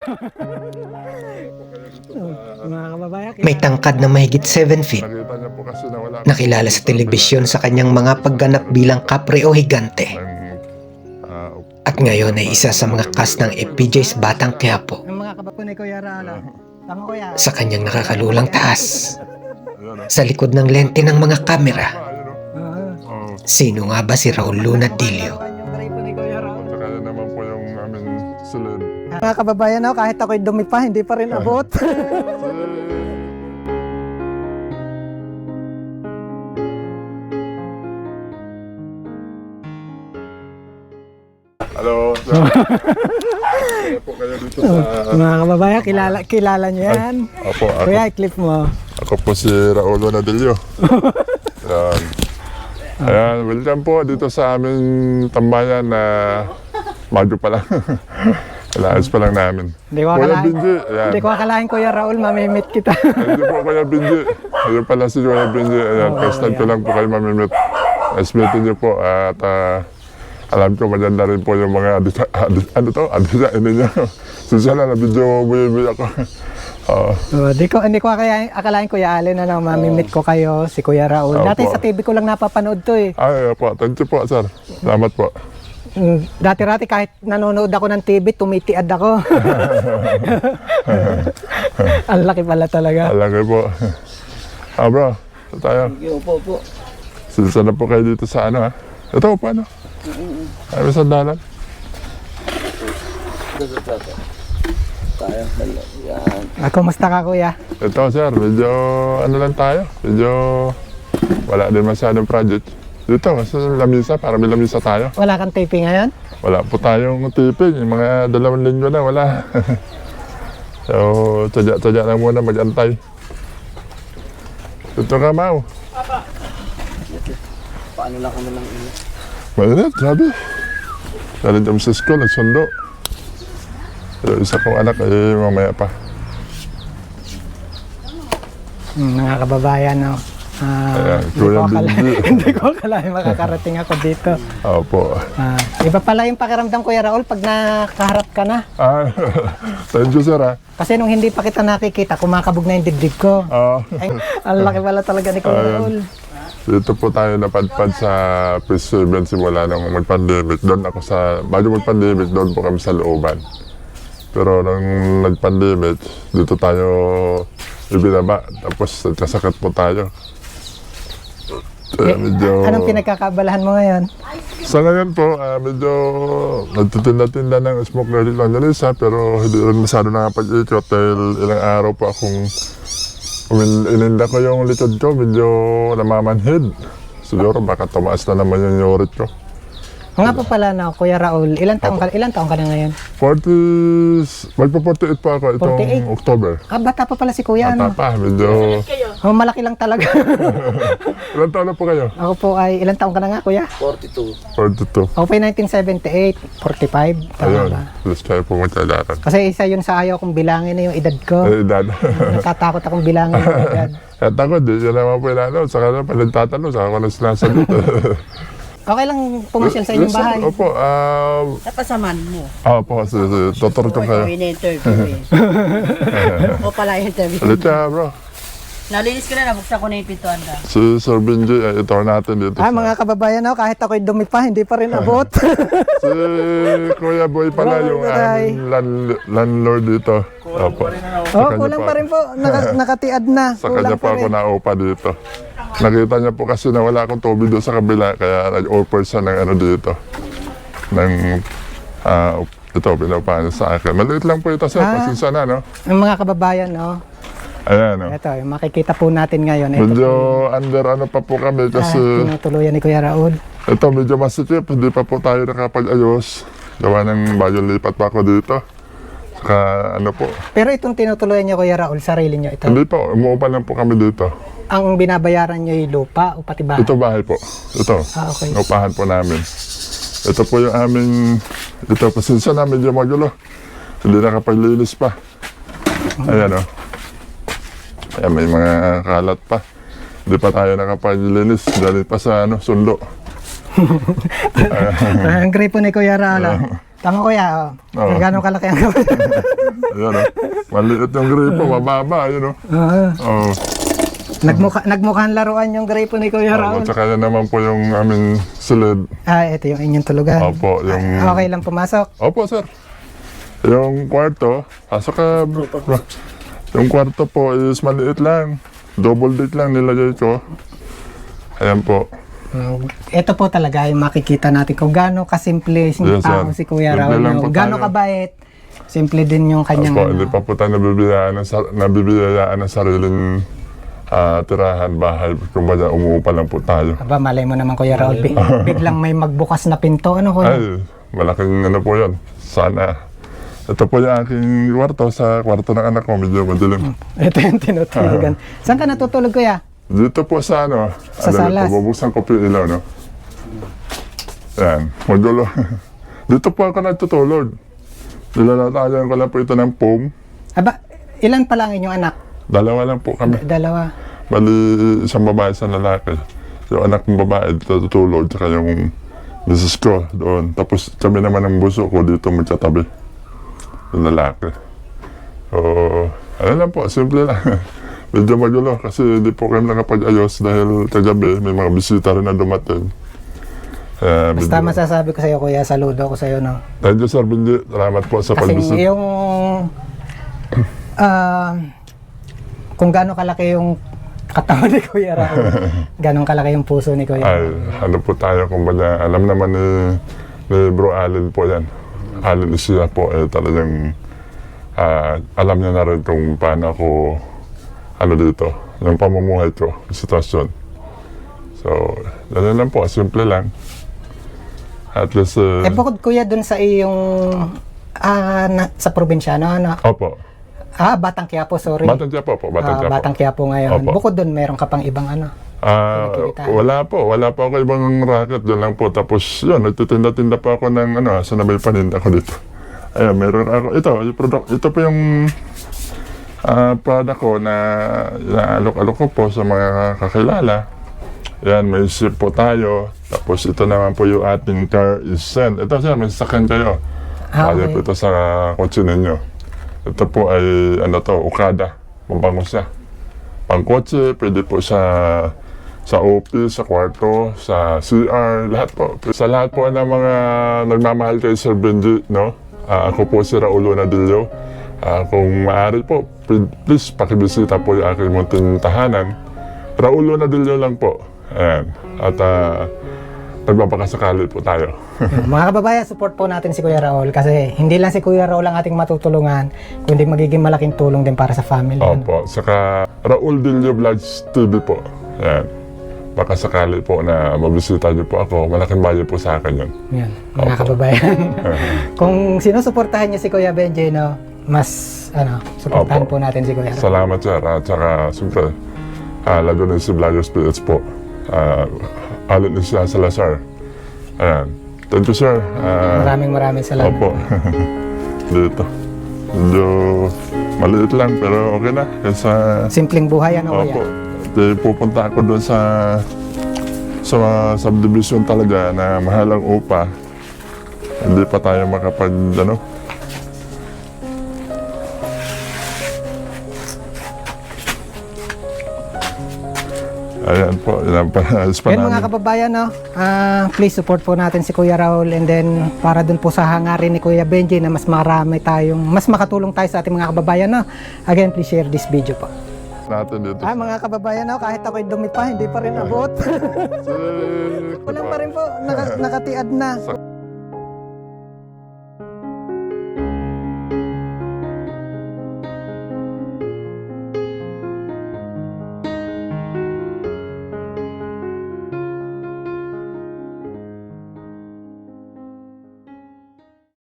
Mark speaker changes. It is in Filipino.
Speaker 1: Mga kababayan,
Speaker 2: May tangkad na mahigit 7 feet,
Speaker 3: Nakita niya po kasi na wala
Speaker 2: nakilala sa telebisyon sa kanyang mga pagganap bilang kapre o higante. At ngayon ay isa sa mga cast ng FPJ sa Batang Quiapo.
Speaker 1: yung mga kababayan ni Kuya Rala. Tama Kuya.
Speaker 2: Sa kanyang nakakalulang taas, sa likod ng lente ng mga kamera, sino nga ba si Raul Lunadillo?
Speaker 1: Yung gripo ni Kuya Rala.
Speaker 3: Kaya naman po yung aming silid.
Speaker 1: Mga kababayan, kahit ako'y dumi pa, hindi pa rin abot.
Speaker 3: Hello, sir. Kaya po kayo dito sa...
Speaker 1: Mga kababayan, kilala nyo yan.
Speaker 3: Opo,
Speaker 1: Kuya, i-clip mo.
Speaker 3: ako po si Raul Lunadillo. Ayan. Ayan, welcome po dito sa aming tambayan na Bago pa lang. Alayos pa lang namin.
Speaker 1: Hindi ko
Speaker 3: Kuya
Speaker 1: akalain,
Speaker 3: Benji, ayan.
Speaker 1: hindi ko akalain Kuya Raul, mamimit kita.
Speaker 3: Hindi po Kuya Benji. Ayun pala si Kuya Benji. Ayan, first time ko lang po kayo mamimit. Nice meeting niyo po at alam ko maganda rin po yung mga adisa ninyo. Susya na video buwi ako.
Speaker 1: Hindi ko akalain Kuya Allen na mamimit ko kayo, si Kuya Raul. Dati
Speaker 3: Opo.
Speaker 1: sa TV ko lang napapanood to eh.
Speaker 3: Ay, po. Thank you po, sir. Salamat po.
Speaker 1: Dati-rati kahit nanonood ako ng TV, tumitiad ako. Ang laki pala talaga.
Speaker 3: Alagay po. Bro. Ito tayo.
Speaker 4: Opo.
Speaker 3: Silsa na po kayo dito sa ano, ha? Ito, paano? Ay, may sandalan.
Speaker 4: Tayo, yan.
Speaker 1: Kumusta ka Kuya?
Speaker 3: Ito, sir. Medyo, ano lang tayo? Medyo, wala din masyadong project. Dito, sa lamisa, para may lamisa tayo.
Speaker 1: Wala kang taping ngayon?
Speaker 3: Wala po tayong tipid. Yung mga 2 linggo na, wala. So, tsadya lang muna mag-antay. Ito ka, Mau.
Speaker 4: Paano lang kami lang ini?
Speaker 3: Mainit, sabi. Galing kami sa school, nagsundo. Pero isa kong anak, mamaya pa.
Speaker 1: Mga kababayan, no?
Speaker 3: Ayan,
Speaker 1: Hindi
Speaker 3: Kuya
Speaker 1: ko akalain,
Speaker 3: Benji.
Speaker 1: hindi ko akalain makakarating ako dito.
Speaker 3: Opo.
Speaker 1: Iba pala yung pakiramdam Kuya Raul pag nakaharap ka na.
Speaker 3: Thank you, sir, ha?
Speaker 1: Kasi nung hindi pa kita nakikita, kumakabog na yung dibdib ko. Ay, ang laki pala talaga ni Kuya Raul.
Speaker 3: Dito po tayo napadpad sa Peace 7 simula nung mag-pandemic. Doon ako sa, bago mag-pandemic, doon po kami sa looban. Pero nung nag-pandemic, dito tayo ibinaba. Tapos nagkasakit po tayo. Kaya medyo...
Speaker 1: Anong pinagkakabalahan mo ngayon?
Speaker 3: Sa ngayon po, medyo nagtitinda-tinda ng smoke na rin lang nalisa, pero hindi rin masyado nakapag-ikot dahil ilang araw po akong ininda ko yung likod ko, medyo namamanhid. Siguro baka tumaas na naman yung urit ko.
Speaker 1: Nga po pala na, Kuya Raul, ilang taong ka na ngayon?
Speaker 3: 40, magpo-48 pa ako itong
Speaker 1: 48?
Speaker 3: October.
Speaker 1: Bata pa pala si Kuya,
Speaker 3: Bata
Speaker 1: ano?
Speaker 3: pa, medyo...
Speaker 1: Malaki lang talaga.
Speaker 3: Ilan taon na po kayo?
Speaker 1: Ako po ay, ilang taong ka na nga Kuya?
Speaker 4: 42.
Speaker 3: 42.
Speaker 1: Ako po ay 1978, 45. Tama
Speaker 3: Ayun,
Speaker 1: ba?
Speaker 3: plus kayo po magkalaran.
Speaker 1: Kasi isa yun sa ayaw kong bilangin na yung edad ko.
Speaker 3: Edad.
Speaker 1: Natatakot akong bilangin yung edad.
Speaker 3: At ako, di siya naman po inano. Saka na, pag nagtatanong, saka ko na sinasagot.
Speaker 1: Okay lang pumasyal sa inyong bahay.
Speaker 3: Opo,
Speaker 4: Napasaman mo.
Speaker 3: opo, tutor ko kayo.
Speaker 4: Ina-interview eh. O pala interview.
Speaker 3: Ulit siya, bro.
Speaker 4: Nalinis ko na, nabuksan ko na yung pintuan ka.
Speaker 3: Si Sir Benji, ito natin dito.
Speaker 1: Mga kababayan, kahit ako'y dumi pa, hindi pa rin abot.
Speaker 3: Si Kuya Boy pala yung aming landlord dito. Opo.
Speaker 1: Kulang pa rin po. Nakatiad na.
Speaker 3: Sa kanya
Speaker 1: Kulang
Speaker 3: pa ako naupa dito. Nakita niya po kasi na wala akong tubig doon sa kabila, kaya nag-offer siya ng ano dito. Ng, ito, pinapaan niya sa akin. Maliit lang po ito, sir. Pasensya na, no?
Speaker 1: Ang mga kababayan, no?
Speaker 3: Ayan, no?
Speaker 1: Ito, yung makikita po natin ngayon. Ito,
Speaker 3: Medyo under ano pa po kami kasi
Speaker 1: tinutuluyan ni Kuya Raul.
Speaker 3: ito medyo masikip. Hindi pa po tayo nakapag-ayos. Gawa ng bayo lipat pa ako dito. Saka ano po.
Speaker 1: Pero itong tinutuluyan niyo Kuya Raul, sarili niyo ito.
Speaker 3: Hindi po, umuupa lang po kami dito.
Speaker 1: Ang binabayaran niyo yung lupa o pati bahay?
Speaker 3: Ito bahay po. Ito.
Speaker 1: Okay.
Speaker 3: Upahan po namin. Ito po yung aming, ito pasensya na medyo magulo. Hindi nakapaglinis pa. Ayan o. Ayan, may mga kalat pa. Hindi pa tayo nakapaglinis. Dali pa sa sundo.
Speaker 1: Ang gripo ni Kuya Raul. Tama kuya,
Speaker 3: Oo.
Speaker 1: gano'ng kalaki ang gawin?
Speaker 3: Ayan o. Maliit yung gripo, mababa, yun o. Oo.
Speaker 1: Nagmukhang laruan yung gripo ni Kuya Raul.
Speaker 3: At saka yan naman po yung aming silid.
Speaker 1: Ito yung inyong tulugan.
Speaker 3: Opo, yung...
Speaker 1: Okay lang pumasok.
Speaker 3: Opo, sir. Yung kwarto, pasok ka. Yung kwarto po is maliit lang. Double date lang nilagay ko. Ayan po.
Speaker 1: Ito po talaga yung makikita natin kung gaano kasimple yung
Speaker 3: Yes,
Speaker 1: tao
Speaker 3: sir.
Speaker 1: si Kuya
Speaker 3: Simple
Speaker 1: Raul.
Speaker 3: lang po
Speaker 1: Gaano
Speaker 3: tayo.
Speaker 1: kabait. Simple din yung kanyang...
Speaker 3: Opo, hindi pa po tayo nabibiyayaan ng sariling tirahan, bahay. Kumbaga, umuupa lang po tayo.
Speaker 1: Aba, malay mo naman Kuya Raul. Biglang may magbukas na pinto. Ano Kuya?
Speaker 3: Ay, malaking ano po yun. Sana. Ito po yung aking kwarto. Sa kwarto ng anak ko, medyo madilim.
Speaker 1: Ito yung tinutulugan. Saan ka natutulog Kuya?
Speaker 3: Dito po sa ano,
Speaker 1: Sa salas.
Speaker 3: Bubuksan ko po yung ilaw, no? Yan, magulo. Dito po ako nagtutulog. Nilalatayan ko lang po ito ng foam.
Speaker 1: Aba, ilan pa lang inyong anak?
Speaker 3: Dalawa lang po kami.
Speaker 1: Dalawa.
Speaker 3: Bali, isang babae, isang lalaki. Yung anak ng babae dito tutulog, tsaka yung misis ko doon. Tapos kami naman ng buso ko dito magkatabi. Yung lalaki. So, ano lang po, simple lang. Medyo magulo kasi hindi po kami nakapag-ayos dahil kagabi may mga bisita rin na dumating.
Speaker 1: Basta masasabi ko sa iyo Kuya, saludo ko sa iyo no.
Speaker 3: Thank you, Sir Benji. Salamat po sa
Speaker 1: Kasi
Speaker 3: pag-visit.
Speaker 1: yung kung gaano kalaki yung katawan ni Kuya Raul, ganong kalaki yung puso ni Kuya.
Speaker 3: Ay, ano po tayo, kumbaga, alam naman ni Bro Allen po yan. Allen siya po, talagang alam niya na rin kung paano ako, ano dito, yung pamumuhay ko, yung sitwasyon. So, yan lang po, simple lang. At least,
Speaker 1: Bukod Kuya dun sa iyong sa probinsya, no?
Speaker 3: opo,
Speaker 1: Batang Quiapo, sorry.
Speaker 3: Batang Quiapo po, Batang Quiapo.
Speaker 1: Batang Quiapo ngayon.
Speaker 3: Opo.
Speaker 1: Bukod dun, meron ka pang ibang ano. Kinikita.
Speaker 3: Wala po ako ibang racket, doon lang po. Tapos yun, nagtitinda-tinda po ako ng ano, sa may paninda ko dito. Ayan, meron ako, ito po yung product ko na alok-alok ko po sa mga kakilala. Yan, may ship po tayo. Tapos ito naman po yung ating car is sent. Ito sir, may sasakyan kayo. Kaya po ito sa kotse ninyo. Ito po ay, Okada. Mabango siya. Pangkotse, pwede po sa office, sa kwarto, sa CR, lahat po. Sa lahat po ng mga nagmamahal kay Sir Benji, no? Ako po si Raul Nadillo. Kung maaari po, please pakibisita po yung aking munting tahanan. Raul Nadillo lang po. Ayan. At nagbabakasakali po tayo.
Speaker 1: Mga kababayan, support po natin si Kuya Raul kasi hindi lang si Kuya Raul ang ating matutulungan, kundi magiging malaking tulong din para sa family.
Speaker 3: Opo. Saka Raul Dillo Vlogs TV po. Ayan. Baka sakali po na mabisita niyo po ako, malaking bagay po sa akin yun.
Speaker 1: Yan, mga kababayan. Kung sinusuportahan niyo si Kuya Benji, no, mas suportahan
Speaker 3: Opo.
Speaker 1: po natin si Kuya Raul.
Speaker 3: Salamat sir. At saka siyempre, lalo na si Vloggers PH po. Alit na siya sa Lazar. Ayan. Thank you sir.
Speaker 1: Maraming salamat.
Speaker 3: Opo. Dito. Medyo maliit lang pero okay na. Kaysa,
Speaker 1: Simpleng buhay, ano
Speaker 3: opo.
Speaker 1: Kuya?
Speaker 3: Pupunta ako doon sa mga subdivision talaga na mahalang upa. Hindi pa tayo makapag, Ayan po, yan pa
Speaker 1: Yan mga kababayan, no? Please support po natin si Kuya Raul and then para dun po sa hangarin ni Kuya Benji na mas makatulong tayo sa ating mga kababayan, no? Again, please share this video po.
Speaker 3: natin dito.
Speaker 1: Mga kababayan, no? Kahit ako'y dumi pa, hindi pa rin abot. Wala pa rin po, nakatiad na.